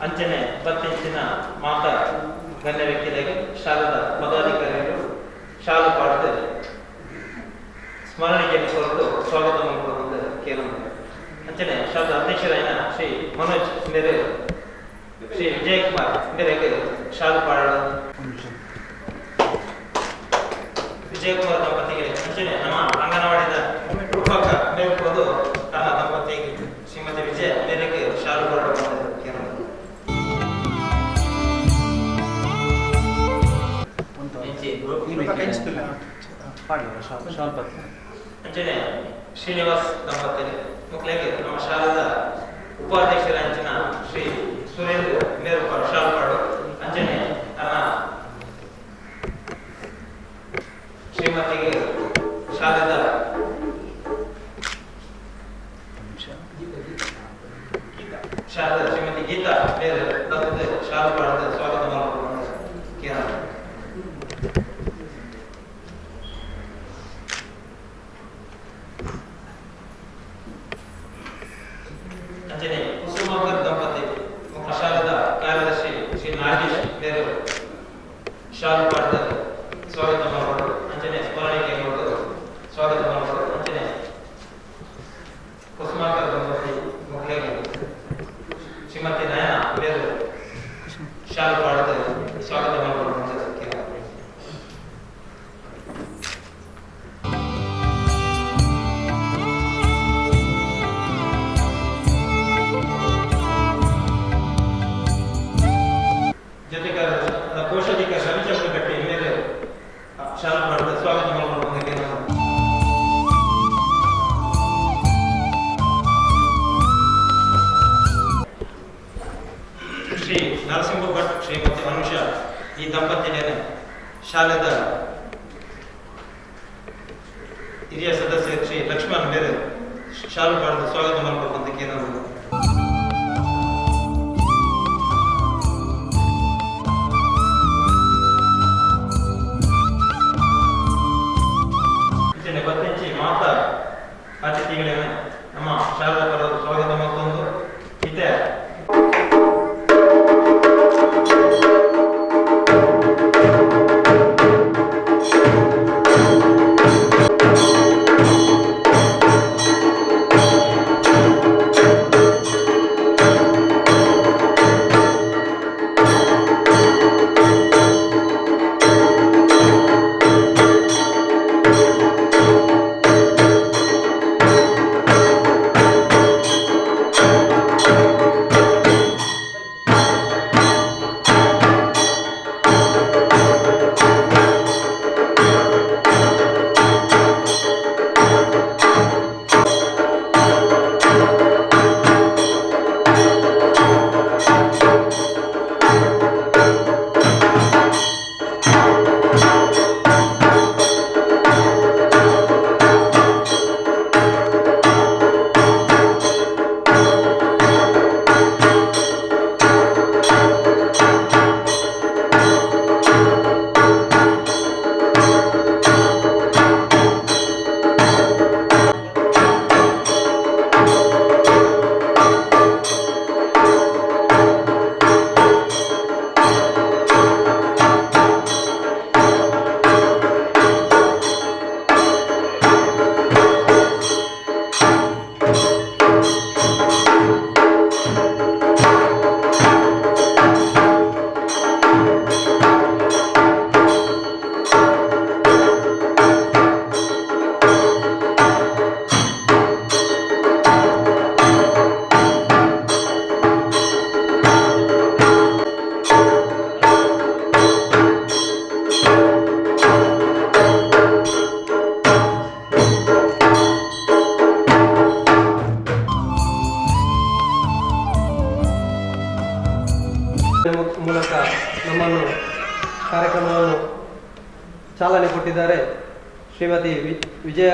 ಅಂಚನೆ 10 ಇಂಚಿನ ಮಾತ ಗಣ್ಯ ವ್ಯಕ್ತಿಗಳಿಗೆ ಶಾಲದ ಪದಾಧಿಕಾರಿಗಳು ಶಾಲಾ ಪಾಠದ ಸ್ಮರಣಿಕೆಯನ್ನು ಕೊಟ್ಟು ಸ್ವಾಗತ ಮಾಡಿಕೊಳ್ಳುವಂತ ಕೇಳ ಅಂಚನೆ ಶಾಲಾ ಅಧ್ಯಕ್ಷರಾದ ಶ್ರೀ ಮನೋಜ್ ಮೇರೆ ಶ್ರೀ ವಿಜಯಕುಮಾರ್ ಮೇರೆಗೆ ಶಾಲಾ ಪಾಠ ವಿಜಯಕುಮಾರ್ ದಂಪತಿಗೆ ಅಂಚನೆ ನಮ್ಮ ಅಂಗನವಾಡಿದ ರೂಪಕ ಮೇಲ್ಕೊಂಡು ತನ್ನ ದಂಪತಿಗೆ ಶ್ರೀಮತಿ ವಿಜಯ ಮೇರೆಗೆ ಶಾಲಾ ಪಾಠ ಅಂಚನೆ ಶ್ರೀನಿವಾಸ್ ದಂಪತಿ ಮಕ್ಕಳಿಗೆ ನಮ್ಮ ಶಾಲದ ಉಪಾಧ್ಯಕ್ಷರಾಂಚಿನ ಶ್ರೀ ಸುರೇಂದ್ರ ಮೇರುಪಾಡು ಶಾಲ್ಪಾಡು ಅಂಚನೆ ತನ್ನ ಶ್ರೀಮತಿಗೆ ಶಾಲದ ಶ್ರೀಮತಿ ಗೀತಾ ಮೇರೆ ಶಾಲ್ಪಾಡದ ಸ್ವಾಗತ ಮಾಡಿಕೊಳ್ಳುವ ಅಂಚನೆ ಕುಸುಮಾಕರ್ ದಂಪತಿ ಮುಖ್ಯ ಶಾಲದ ಕಾರ್ಯದರ್ಶಿ ಶ್ರೀ ನಾಗೇಶ್ ಮೇರೆ ಶಾಲು ಪಾಠದ ಸ್ವಾಗತ ಮಾಡೋದು ಅಂಚನೆ ಸ್ಮರಣಿಕೆ ಮಾಡೋದು ಸ್ವಾಗತ ಮಾಡೋದು ಅಂಚನೆ ಕುಸುಮಾಕರ್ ದಂಪತಿ ಮುಖ್ಯ ಶ್ರೀಮತಿ ನಯನ ಮೇರೆ ಶಾಲು ಪಾಠದ ಸ್ವಾಗತ ಮಾಡೋದು ಕೋಶಾಧಿಕಾರಿ ರವಿಚಂದ್ರ ಕಟ್ಟಿ ಮೇಲೆ ಶಾಲಾ ಪಾಠದ ಸ್ವಾಗತ ಮಾಡಿಕೊಳ್ಳುವಂತೆ ಶ್ರೀ ನರಸಿಂಹ ಭಟ್ ಶ್ರೀಮತಿ ಅನುಷಾ ಈ ದಂಪತಿಯನ್ನು ಶಾಲೆದ ಹಿರಿಯ ಸದಸ್ಯ ಶ್ರೀ ಲಕ್ಷ್ಮಣ್ ಬೇರೆ ಶಾಲಾ ಪಾಠದ ಸ್ವಾಗತ ಮಾಡಿಕೊಳ್ಳುವಂತೆ ಏನಾದ್ರು ಮಾತಾ ಅತಿಥಿಗಳನ್ನ ನಮ್ಮ ಶಾಲಾ ಪರವಾದ ಸ್ವಾಗತ ಮತ್ತೊಂದು ಇದೆ ಮೂಲಕ ನಮ್ಮನ್ನು ಕಾರ್ಯಕ್ರಮವನ್ನು ಚಾಲನೆ ಕೊಟ್ಟಿದ್ದಾರೆ ಶ್ರೀಮತಿ ವಿಜಯ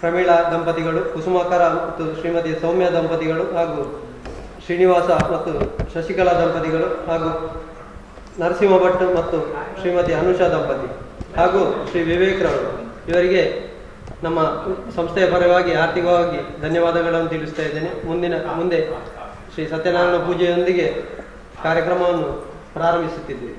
ಪ್ರಮೀಳಾ ದಂಪತಿಗಳು, ಕುಸುಮಾಕರ ಮತ್ತು ಶ್ರೀಮತಿ ಸೌಮ್ಯ ದಂಪತಿಗಳು, ಹಾಗೂ ಶ್ರೀನಿವಾಸ ಮತ್ತು ಶಶಿಕಲಾ ದಂಪತಿಗಳು, ಹಾಗೂ ನರಸಿಂಹ ಭಟ್ ಮತ್ತು ಶ್ರೀಮತಿ ಅನುಷಾ ದಂಪತಿ, ಹಾಗೂ ಶ್ರೀ ವಿವೇಕ್ರವರು. ಇವರಿಗೆ ನಮ್ಮ ಸಂಸ್ಥೆಯ ಪರವಾಗಿ ಆರ್ಥಿಕವಾಗಿ ಧನ್ಯವಾದಗಳನ್ನು ತಿಳಿಸ್ತಾ ಇದ್ದೇನೆ. ಮುಂದೆ ಶ್ರೀ ಸತ್ಯನಾರಾಯಣ ಪೂಜೆಯೊಂದಿಗೆ ಕಾರ್ಯಕ್ರಮವನ್ನು ಪ್ರಾರಂಭಿಸುತ್ತಿದ್ದೇವೆ.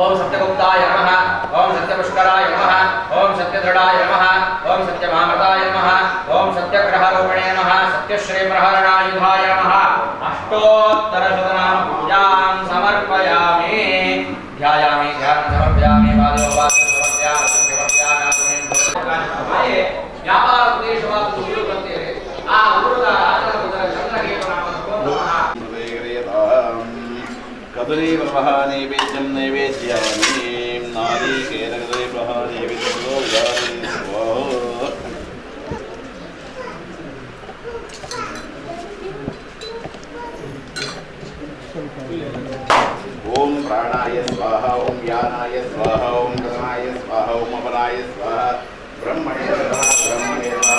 ओम सत्यगुप्ताय नमः, ओम सत्यपुष्कराय नमः, ओम सत्यदृढ़ाय नमः, ओम सत्यभामताय नमः, ओम सत्यग्रहरूपिणे नमः, सत्यश्रीप्रहरणायुधाय नमः। अष्टोत्तरशतनाम पूजां समर्पयामि। ध्यायामि, ध्यानं समर्पयामि, पादो पादं समर्पयामि, समर्पयामि। आये व्यापारदेशवाद शुरू करते हैं। आ ऊर्जा आदर चंद्रकेतु नाम कदलीप्रभः नैवेद्यं नैवेद्यामि नारीकेलकदलीप्रभः नैवेद्यो यामि स्वाहा। ओम प्राणाय स्वाहा, ओम यानाय स्वाहा, ओम गगनाय स्वाहा, ओम अपराय स्वाहा। ब्रह्मणे नमः, ब्रह्मणे नमः।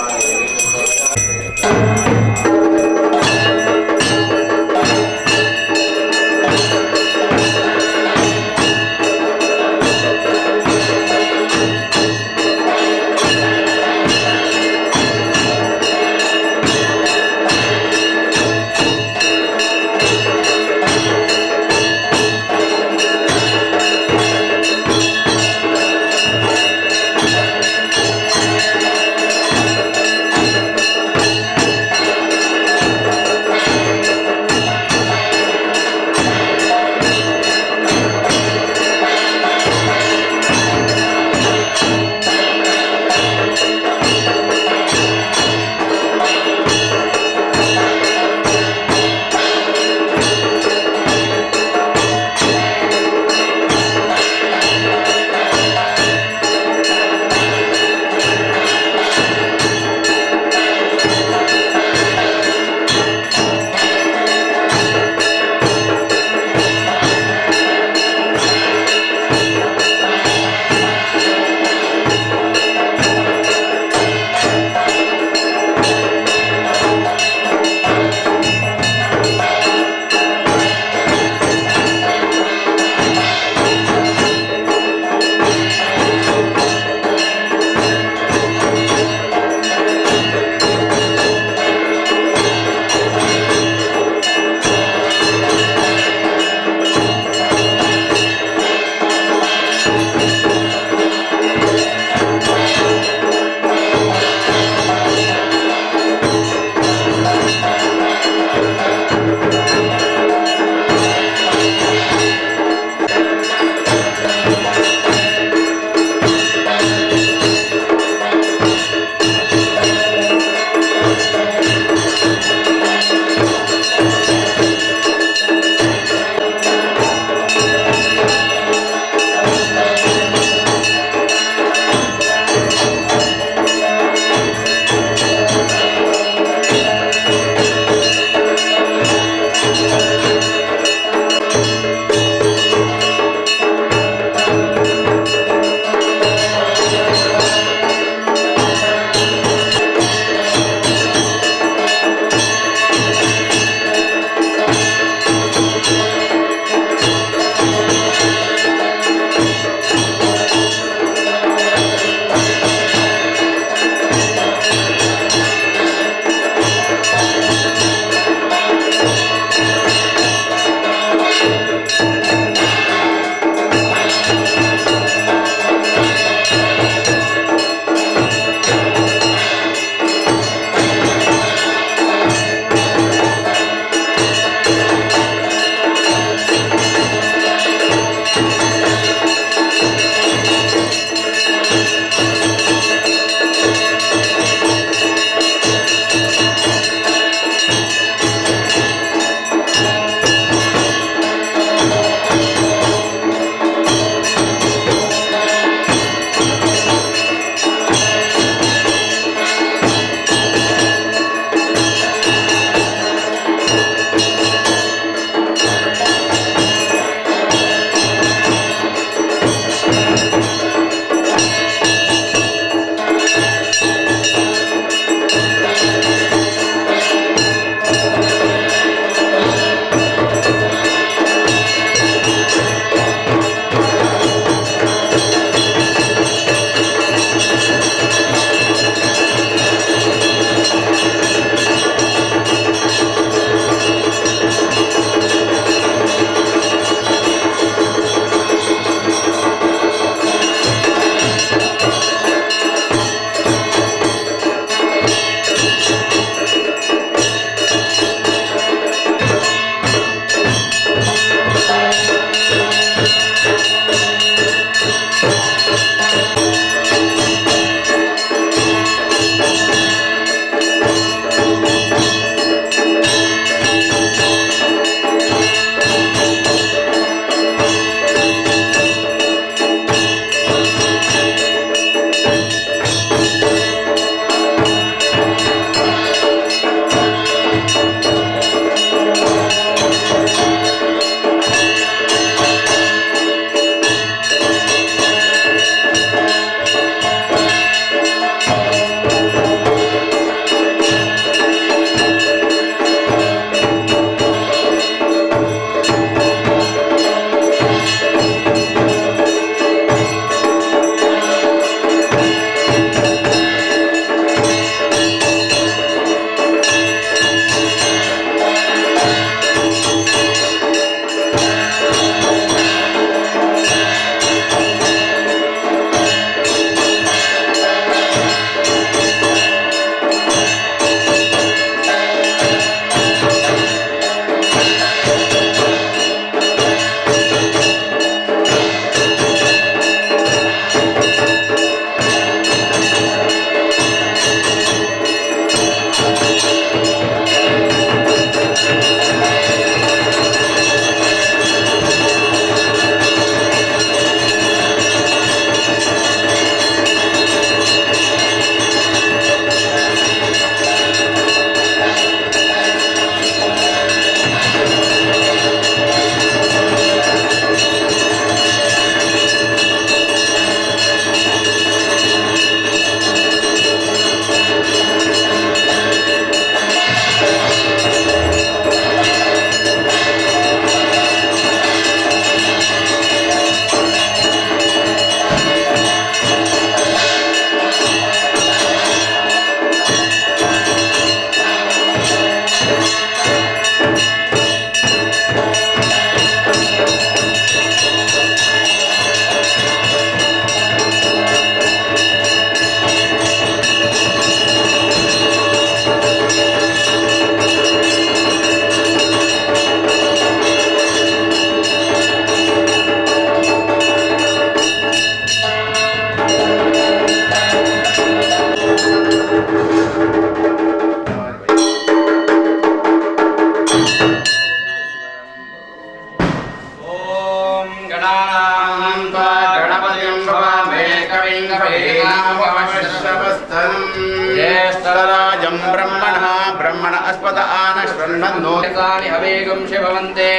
सर्वत आन शृण्वन्नो तानि हवेगं शिभवन्ते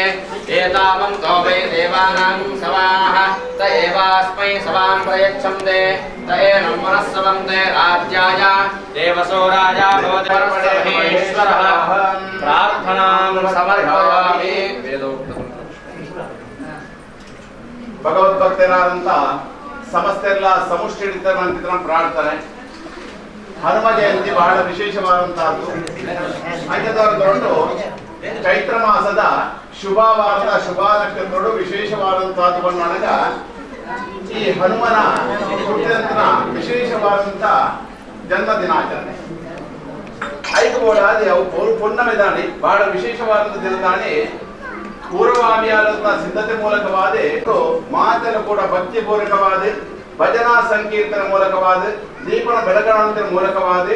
एतावन्तो वै देवानां सवाः त एवास्मै सवां प्रयच्छन्ते त एनं मनस्सवन्ते राज्याय देवसो राजा भवति परमेश्वरः प्रार्थनां समर्पयामि ಭಗವದ್ಭಕ್ತರಾದಂತ ಸಮಸ್ತೆಲ್ಲ ಸಮುಷ್ಟಿಡಿತರಂತ ಪ್ರಾರ್ಥನೆ. ಹನುಮ ಜಯಂತಿ ಬಹಳ ವಿಶೇಷವಾದಂತಹದ್ದು. ಅಂಥದೊಂದು ಚೈತ್ರ ಮಾಸದ ಶುಭವಾರದ ಶುಭ ನಕ್ಷತ್ರಗಳು ವಿಶೇಷವಾದಂತಹದ್ದು ಬಂದಾಗ ಈ ಹನುಮನ ಹುಟ್ಟಿದಂತ ವಿಶೇಷವಾದಂತ ಜನ್ಮ ದಿನಾಚರಣೆ ಐದು ಓಡಾದಿ ಅವು ಪುಣ್ಯಮೆದಾನಿ ಬಹಳ ವಿಶೇಷವಾದಂತ ದಿನದಾನಿ ಪೂರ್ವಭಾವಿಯಾದಂತಹ ಸಿದ್ಧತೆ ಮೂಲಕವಾದ ಮಾತೆಲ್ಲ ಕೂಡ ಭಕ್ತಿ ಪೂರ್ವಕವಾದ ಭಜನಾ ಸಂಕೀರ್ತನ ಮೂಲಕವಾದ ದೀಪನ ಬೆಳಗಾವಣೆ ಮೂಲಕವಾದ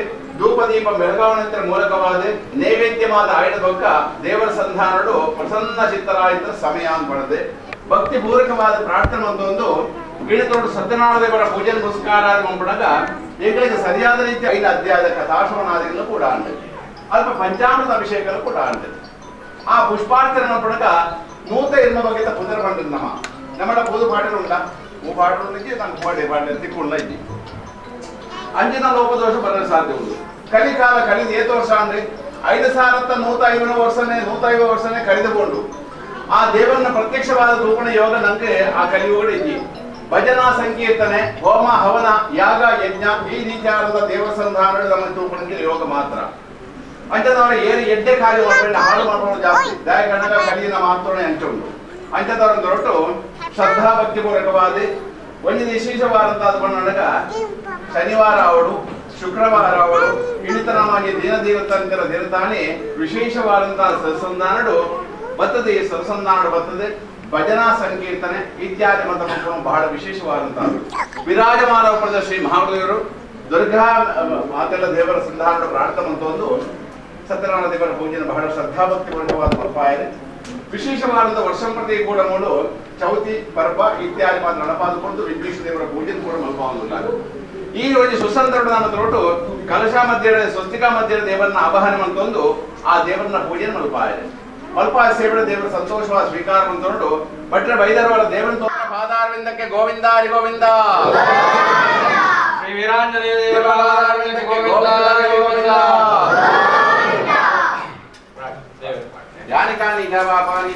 ಧೂಪ ದೀಪ ಬೆಳಗಾವಣೆ ಮೂಲಕವಾದ ನೈವೇದ್ಯವಾದ ಆಯ್ದ ಬೊಕ್ಕ ದೇವರ ಸಂಧಾನಗಳು ಪ್ರಸನ್ನ ಚಿತ್ತರಾಯಿತ ಸಮಯ ಅಂತ ಪಡೆದೆ ಭಕ್ತಿ ಪೂರ್ವಕವಾದ ಪ್ರಾರ್ಥನೆ ಒಂದು ಗಿಣಿತೋಡು ಸತ್ಯನಾರಾಯಣ ದೇವರ ಪೂಜೆ ಪುರಸ್ಕಾರ ಮಾಡ್ಬಿಡಾಗ ಈಗಳಿಗೆ ಸರಿಯಾದ ರೀತಿ 5 ಅಧ್ಯಾಯದ ಕಥಾಶ್ರವಣಾದಿಗಳು ಕೂಡ ಅಂತೆ ಅಲ್ಪ ಪಂಚಾಮೃತ ಅಭಿಷೇಕಗಳು ಕೂಡ ಅಂತೆ ಆ ಪುಷ್ಪಾರ್ಚನೆ ಪಡಕ ನೂತ ಎನ್ನುವ ಬಗ್ಗೆ ಪುನರ್ ಬಂದಿದ್ದು ನಮ್ಮ ಪೂದು ಪಾಟಲು ಉಂಟ ಮೂ ಪಾಟಲು ನಾನು ಪಾಟೆ ಪಾಟೆ ತಿಕ್ಕೊಂಡ ಇದ್ದಿ ಅಂಜಿನ ಲೋಪದೋಷ ಬರಲು ಸಾಧ್ಯ ಉಂಟು ಕಲಿಕಾಲ ಕಲಿದು ಏತು ವರ್ಷ ಅಂದ್ರೆ 5150 ವರ್ಷನೇ ಕಳೆದುಕೊಂಡು ಆ ದೇವರನ್ನ ಪ್ರತ್ಯಕ್ಷವಾದ ರೂಪಣ ಯೋಗ ನಂಗೆ ಆ ಕಲಿಯುಗಡೆ ಇದ್ದಿ ಭಜನಾ ಸಂಕೀರ್ತನೆ ಹೋಮ ಹವನ ಯಾಗ ಯಜ್ಞ ಈ ರೀತಿಯಾದ ದೇವ ಸಂಧಾನಗಳು ನಮ್ಮ ರೂಪಣಕ್ಕೆ ಯೋಗ ಮಾತ್ರ ಅಂಥದವರ ಏನು ಎಡ್ಡೆ ಕಾರ್ಯ ಮಾಡ್ಕೊಂಡು ಹಾಳು ಮಾಡ್ಕೊಂಡು ಜಾಸ್ತಿ ದಯ ಕನ್ನಡ ಕಲಿಯಿನ ಮಾತೋಣೆ ಹಂಚುಂಟು ಅಂಥದವರನ್ನು ಹೊರಟು ಶ್ರದ್ಧಾ ಭಕ್ತಿ ಪೂರ್ವಕವಾದ ಒಂದು ವಿಶೇಷವಾದಂತಹ ಬಂದಾಗ ಶನಿವಾರ ಅವಳು ಶುಕ್ರವಾರ ಅವಳು ಇಳಿತನವಾಗಿ ದಿನದೇವತರ ದಿನತಾನೆ ವಿಶೇಷವಾದಂತಹ ಸತ್ಸಂಧಾನಗಳು ಬರ್ತದೆ. ಈ ಸತ್ಸಂಧಾನಗಳು ಬರ್ತದೆ ಭಜನಾ ಸಂಕೀರ್ತನೆ ಇತ್ಯಾದಿ ಮತ ಬಹಳ ವಿಶೇಷವಾದಂತಹ ವಿರಾಜಮಾನ ಪಡೆದ ಶ್ರೀ ಮಹಾದೇವರು ದುರ್ಗಾ ಮಾತೆಲ್ಲ ದೇವರ ಸಂಧಾನ ಪ್ರಾರ್ಥನೆ ಅಂತ ಒಂದು ಸತ್ಯನಾರಾಯಣ ದೇವರ ಪೂಜೆನ ಬಹಳ ಶ್ರದ್ಧಾಭಕ್ತಿ ಪೂರ್ವಕವಾದ ಮಲ್ಪಾಯ ವಿಶೇಷವಾದ ವರ್ಷಂ ಪ್ರತಿ ಕೂಡ ಮೂಡು ಚೌತಿ ಪರ್ವ ಇತ್ಯಾದಿ ಮಾತ್ರ ನಡಪಾದುಕೊಂಡು ವಿಘ್ನೇಶ್ವರ ದೇವರ ಪೂಜೆ ಕೂಡ ಮಲ್ಪಾವುದಿಲ್ಲ. ಈ ಒಂದು ಸುಸಂದರ್ಭ ನಮ್ಮ ತೊಟ್ಟು ಕಲಶ ಮಧ್ಯೆ ಸ್ವಸ್ತಿಕಾ ಮಧ್ಯೆ ದೇವರನ್ನ ಆವಾಹನೆ ಅಂತಂದು ಆ ದೇವರನ್ನ ಪೂಜೆ ಮಲ್ಪಾಯ ಸೇವಡ ದೇವರ ಸಂತೋಷವಾದ ಸ್ವೀಕಾರ ಅಂತಂದು ಭಟ್ರ ಬೈದರವರ ದೇವರ ಪಾದಾರವಿಂದಕ್ಕೆ ಗೋವಿಂದ ಹರಿ ಗೋವಿಂದ ಶ್ರೀ ವೀರಾಂಜನೇಯ ದೇವರ ಪಾದಾರವಿಂದಕ್ಕೆ ಗೋವಿಂದ ಹರಿ ಗೋವಿಂದ ಯಾನಿಕಾನಿ ಜವಾಪಾನಿ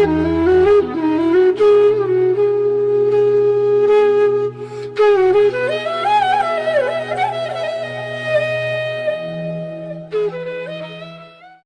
ಗೋವಿಂದ